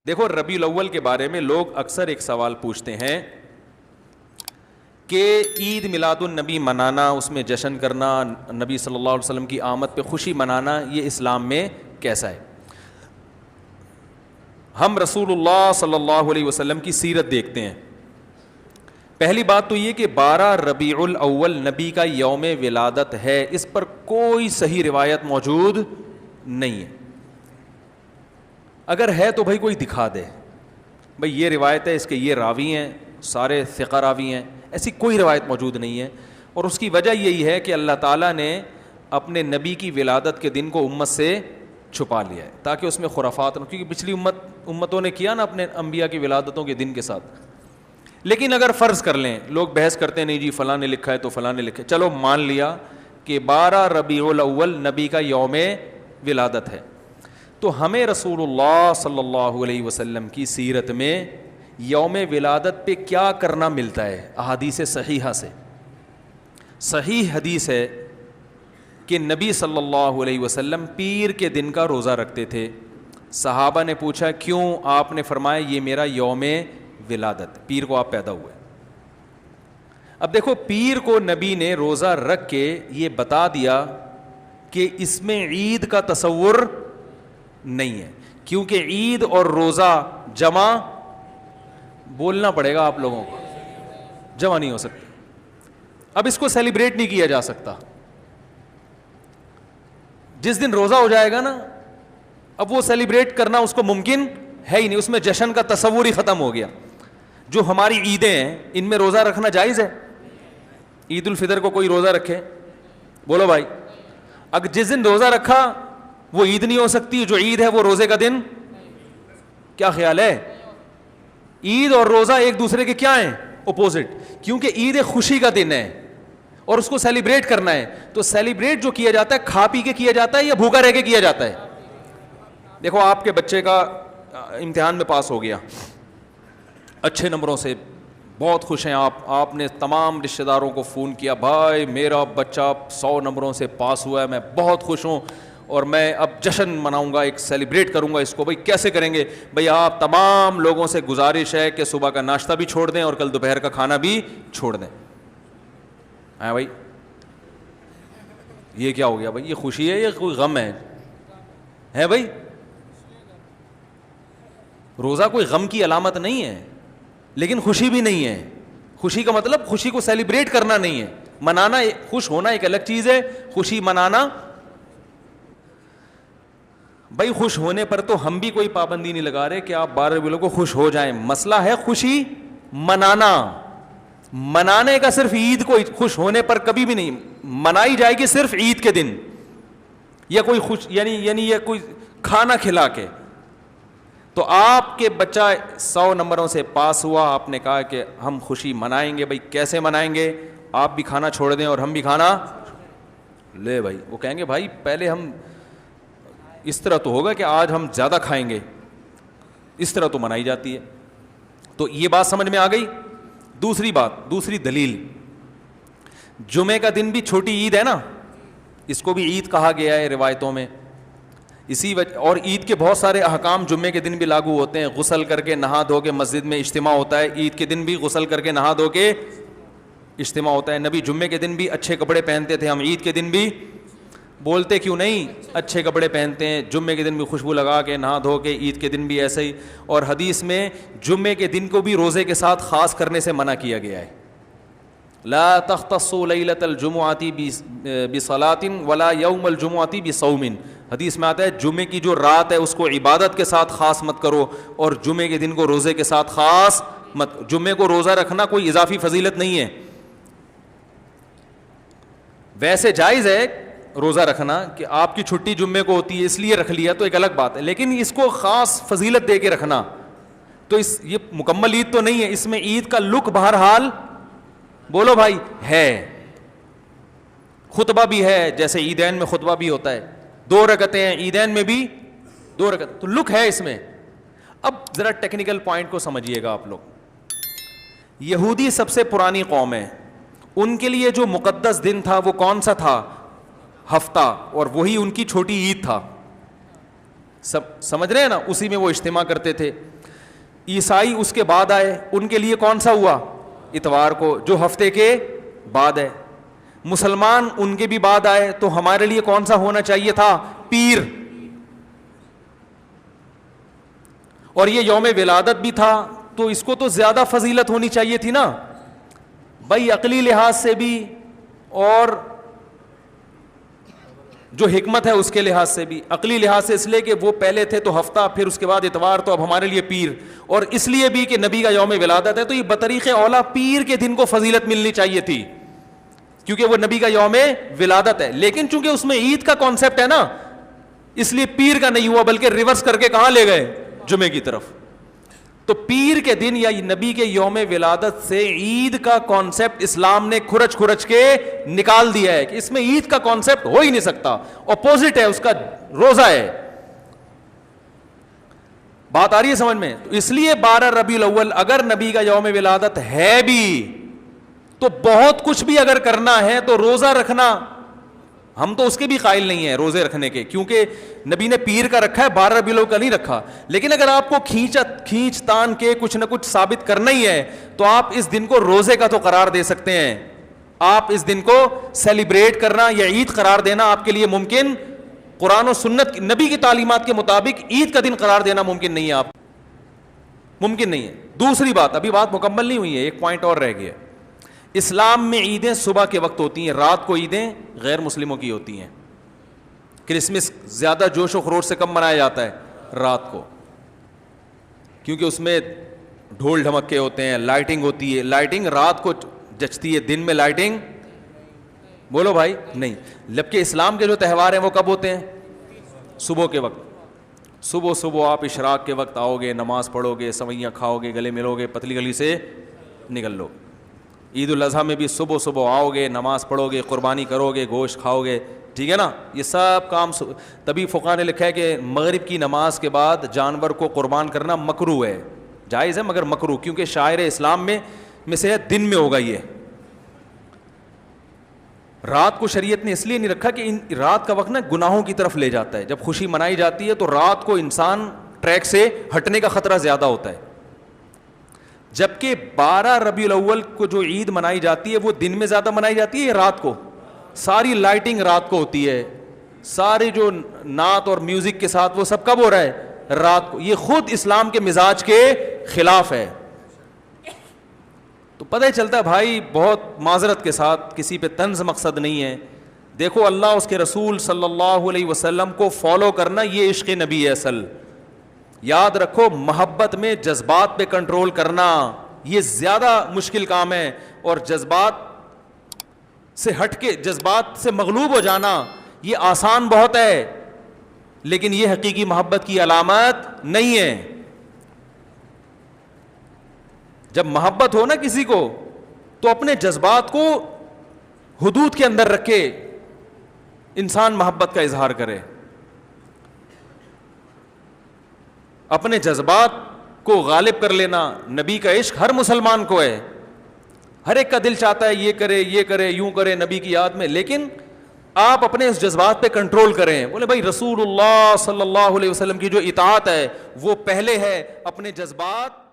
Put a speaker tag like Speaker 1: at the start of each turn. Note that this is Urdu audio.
Speaker 1: دیکھو ربیع الاول کے بارے میں لوگ اکثر ایک سوال پوچھتے ہیں کہ عید میلاد النبی منانا، اس میں جشن کرنا، نبی صلی اللہ علیہ وسلم کی آمد پہ خوشی منانا، یہ اسلام میں کیسا ہے؟ ہم رسول اللہ صلی اللہ علیہ وسلم کی سیرت دیکھتے ہیں. پہلی بات تو یہ کہ 12 ربیع الاول نبی کا یوم ولادت ہے، اس پر کوئی صحیح روایت موجود نہیں ہے. اگر ہے تو بھائی کوئی دکھا دے، بھائی یہ روایت ہے، اس کے یہ راوی ہیں، سارے ثقہ راوی ہیں. ایسی کوئی روایت موجود نہیں ہے، اور اس کی وجہ یہی ہے کہ اللہ تعالیٰ نے اپنے نبی کی ولادت کے دن کو امت سے چھپا لیا ہے تاکہ اس میں خرافات نہ، کیونکہ پچھلی امتوں نے کیا نا اپنے انبیاء کی ولادتوں کے دن کے ساتھ. لیکن اگر فرض کر لیں، لوگ بحث کرتے نہیں جی فلاں نے لکھا ہے تو فلاں نے لکھا ہے، چلو مان لیا کہ 12 ربیع الاول نبی کا یوم ولادت ہے، تو ہمیں رسول اللہ صلی اللہ علیہ وسلم کی سیرت میں یوم ولادت پہ کیا کرنا ملتا ہے؟ احادیث صحیحہ سے صحیح حدیث ہے کہ نبی صلی اللہ علیہ وسلم پیر کے دن کا روزہ رکھتے تھے. صحابہ نے پوچھا کیوں؟ آپ نے فرمایا یہ میرا یوم ولادت، پیر کو آپ پیدا ہوئے. اب دیکھو پیر کو نبی نے روزہ رکھ کے یہ بتا دیا کہ اس میں عید کا تصور نہیں ہے، کیونکہ عید اور روزہ جمع، بولنا پڑے گا آپ لوگوں کو، جمع نہیں ہو سکتے. اب اس کو سیلیبریٹ نہیں کیا جا سکتا. جس دن روزہ ہو جائے گا نا، اب وہ سیلیبریٹ کرنا اس کو ممکن ہے ہی نہیں، اس میں جشن کا تصور ہی ختم ہو گیا. جو ہماری عیدیں ہیں ان میں روزہ رکھنا جائز ہے؟ عید الفطر کو کوئی روزہ رکھے؟ بولو بھائی. اگر جس دن روزہ رکھا وہ عید نہیں ہو سکتی، جو عید ہے وہ روزے کا دن. کیا خیال ہے؟ عید اور روزہ ایک دوسرے کے کیا ہیں؟ اپوزٹ. کیونکہ عید ایک خوشی کا دن ہے اور اس کو سیلیبریٹ کرنا ہے. تو سیلیبریٹ جو کیا جاتا ہے کھا پی کے کیا جاتا ہے یا بھوکا رہ کے کیا جاتا ہے؟ دیکھو آپ کے بچے کا امتحان میں پاس ہو گیا اچھے نمبروں سے، بہت خوش ہیں آپ نے تمام رشتہ داروں کو فون کیا، بھائی میرا بچہ 100 نمبروں سے پاس ہوا ہے، میں بہت خوش ہوں اور میں اب جشن مناؤں گا، ایک سیلیبریٹ کروں گا اس کو. بھائی کیسے کریں گے؟ بھائی آپ تمام لوگوں سے گزارش ہے کہ صبح کا ناشتہ بھی چھوڑ دیں اور کل دوپہر کا کھانا بھی چھوڑ دیں. ہاں بھائی یہ کیا ہو گیا بھائی؟ یہ خوشی ہے یا کوئی غم ہے بھائی؟ روزہ کوئی غم کی علامت نہیں ہے لیکن خوشی بھی نہیں ہے. خوشی کا مطلب خوشی کو سیلیبریٹ کرنا نہیں ہے، منانا. خوش ہونا ایک الگ چیز ہے، خوشی منانا. بھائی خوش ہونے پر تو ہم بھی کوئی پابندی نہیں لگا رہے کہ آپ 12 ربیع الاول کو خوش ہو جائیں. مسئلہ ہے خوشی منانا. منانے کا صرف عید کو خوش ہونے پر کبھی بھی نہیں منائی جائے گی، صرف عید کے دن یا کوئی خوش یعنی یہ کوئی کھانا کھلا کے. تو آپ کے بچہ 100 نمبروں سے پاس ہوا، آپ نے کہا کہ ہم خوشی منائیں گے. بھائی کیسے منائیں گے؟ آپ بھی کھانا چھوڑ دیں اور ہم بھی کھانا لے. بھائی وہ کہیں گے بھائی پہلے ہم اس طرح تو ہوگا کہ آج ہم زیادہ کھائیں گے، اس طرح تو منائی جاتی ہے. تو یہ بات سمجھ میں آ گئی. دوسری بات، دوسری دلیل، جمعے کا دن بھی چھوٹی عید ہے نا، اس کو بھی عید کہا گیا ہے روایتوں میں. اسی وجہ اور عید کے بہت سارے احکام جمعے کے دن بھی لاگو ہوتے ہیں. غسل کر کے نہا دھو کے مسجد میں اجتماع ہوتا ہے، عید کے دن بھی غسل کر کے نہا دھو کے اجتماع ہوتا ہے. نبی جمعے کے دن بھی اچھے کپڑے پہنتے تھے، ہم عید کے دن بھی بولتے کیوں نہیں اچھے کپڑے پہنتے ہیں. جمعے کے دن بھی خوشبو لگا کے نہا دھو کے، عید کے دن بھی ایسے ہی. اور حدیث میں جمعے کے دن کو بھی روزے کے ساتھ خاص کرنے سے منع کیا گیا ہے. لا تختصوا لیلۃ الجمعۃ بصلاۃ ولا یوم الجمعۃ بصوم. حدیث میں آتا ہے جمعے کی جو رات ہے اس کو عبادت کے ساتھ خاص مت کرو اور جمعے کے دن کو روزے کے ساتھ خاص مت. جمعے کو روزہ رکھنا کوئی اضافی فضیلت نہیں ہے. ویسے جائز ہے روزہ رکھنا کہ آپ کی چھٹی جمعے کو ہوتی ہے اس لیے رکھ لیا تو ایک الگ بات ہے، لیکن اس کو خاص فضیلت دے کے رکھنا تو یہ مکمل عید تو نہیں ہے. اس میں عید کا لک بہرحال بولو بھائی ہے. خطبہ بھی ہے، جیسے عیدین میں خطبہ بھی ہوتا ہے، 2 رکعتیں ہیں عیدین میں بھی 2 رکعت، تو لک ہے اس میں. اب ذرا ٹیکنیکل پوائنٹ کو سمجھیے گا آپ لوگ. یہودی سب سے پرانی قوم ہے، ان کے لیے جو مقدس دن تھا وہ کون سا تھا؟ ہفتہ، اور وہی ان کی چھوٹی عید تھا. سمجھ رہے ہیں نا, اسی میں وہ اجتماع کرتے تھے. عیسائی اس کے بعد آئے, ان کے لیے کون سا ہوا؟ اتوار کو, جو ہفتے کے بعد ہے. مسلمان ان کے بھی بعد آئے, تو ہمارے لیے کون سا ہونا چاہیے تھا؟ پیر. اور یہ یوم ولادت بھی تھا, تو اس کو تو زیادہ فضیلت ہونی چاہیے تھی نا بھائی, عقلی لحاظ سے بھی اور جو حکمت ہے اس کے لحاظ سے بھی. عقلی لحاظ سے اس لیے کہ وہ پہلے تھے تو ہفتہ, پھر اس کے بعد اتوار, تو اب ہمارے لیے پیر. اور اس لیے بھی کہ نبی کا یوم ولادت ہے, تو یہ بطریق اولا پیر کے دن کو فضیلت ملنی چاہیے تھی, کیونکہ وہ نبی کا یوم ولادت ہے. لیکن چونکہ اس میں عید کا کانسیپٹ ہے نا, اس لیے پیر کا نہیں ہوا, بلکہ ریورس کر کے کہاں لے گئے؟ جمعے کی طرف. تو پیر کے دن یا نبی کے یوم ولادت سے عید کا کانسیپٹ اسلام نے کھرچ کے نکال دیا ہے کہ اس میں عید کا کانسیپٹ ہو ہی نہیں سکتا, اپوزٹ ہے اس کا, روزہ ہے. بات آ رہی ہے سمجھ میں؟ تو اس لیے 12 ربیع الاول اگر نبی کا یوم ولادت ہے بھی, تو بہت کچھ بھی اگر کرنا ہے تو روزہ رکھنا, ہم تو اس کے بھی قائل نہیں ہیں روزے رکھنے کے, کیونکہ نبی نے پیر کا رکھا ہے, 12 ربیع الاول کا نہیں رکھا. لیکن اگر آپ کو کھینچ تان کے کچھ نہ کچھ ثابت کرنا ہی ہے, تو آپ اس دن کو روزے کا تو قرار دے سکتے ہیں. آپ اس دن کو سیلیبریٹ کرنا یا عید قرار دینا آپ کے لیے ممکن, قرآن و سنت نبی کی تعلیمات کے مطابق عید کا دن قرار دینا ممکن نہیں ہے, آپ ممکن نہیں ہے. دوسری بات, ابھی بات مکمل نہیں ہوئی ہے, ایک پوائنٹ اور رہ گیا. اسلام میں عیدیں صبح کے وقت ہوتی ہیں, رات کو عیدیں غیر مسلموں کی ہوتی ہیں. کرسمس زیادہ جوش و خروش سے کم منایا جاتا ہے رات کو, کیونکہ اس میں ڈھول ڈھمکے ہوتے ہیں, لائٹنگ ہوتی ہے. لائٹنگ رات کو جچتی ہے, دن میں لائٹنگ بولو بھائی نہیں. جبکہ اسلام کے جو تہوار ہیں وہ کب ہوتے ہیں؟ صبح کے وقت. صبح آپ اشراق کے وقت آؤ گے, نماز پڑھو گے, سوئیاں کھاؤ گے, گلے ملو گے, پتلی گلی سے نکل لو. عید الاضحیٰ میں بھی صبح آؤ گے, نماز پڑھو گے, قربانی کرو گے, گوشت کھاؤ گے, ٹھیک ہے نا. یہ سب کام تبھی فقہاء نے لکھا ہے کہ مغرب کی نماز کے بعد جانور کو قربان کرنا مکروہ ہے, جائز ہے مگر مکروہ, کیونکہ شاعر اسلام میں سے ہے, دن میں ہوگا. یہ رات کو شریعت نے اس لیے نہیں رکھا کہ رات کا وقت نا گناہوں کی طرف لے جاتا ہے. جب خوشی منائی جاتی ہے تو رات کو انسان ٹریک سے ہٹنے کا خطرہ زیادہ ہوتا ہے. جبکہ 12 ربیع الاول کو جو عید منائی جاتی ہے وہ دن میں زیادہ منائی جاتی ہے یا رات کو؟ ساری لائٹنگ رات کو ہوتی ہے, سارے جو نعت اور میوزک کے ساتھ وہ سب کب ہو رہا ہے؟ رات کو. یہ خود اسلام کے مزاج کے خلاف ہے. تو پتہ ہی چلتا ہے بھائی, بہت معذرت کے ساتھ, کسی پہ طنز مقصد نہیں ہے. دیکھو اللہ اس کے رسول صلی اللہ علیہ وسلم کو فالو کرنا یہ عشق نبی ہے اصل. یاد رکھو, محبت میں جذبات پہ کنٹرول کرنا یہ زیادہ مشکل کام ہے, اور جذبات سے ہٹ کے, جذبات سے مغلوب ہو جانا یہ آسان بہت ہے, لیکن یہ حقیقی محبت کی علامت نہیں ہے. جب محبت ہو نا کسی کو, تو اپنے جذبات کو حدود کے اندر رکھ کے انسان محبت کا اظہار کرے. اپنے جذبات کو غالب کر لینا, نبی کا عشق ہر مسلمان کو ہے, ہر ایک کا دل چاہتا ہے یہ کرے یوں کرے نبی کی یاد میں, لیکن آپ اپنے اس جذبات پہ کنٹرول کریں. بولے بھائی رسول اللہ صلی اللہ علیہ وسلم کی جو اطاعت ہے وہ پہلے ہے, اپنے جذبات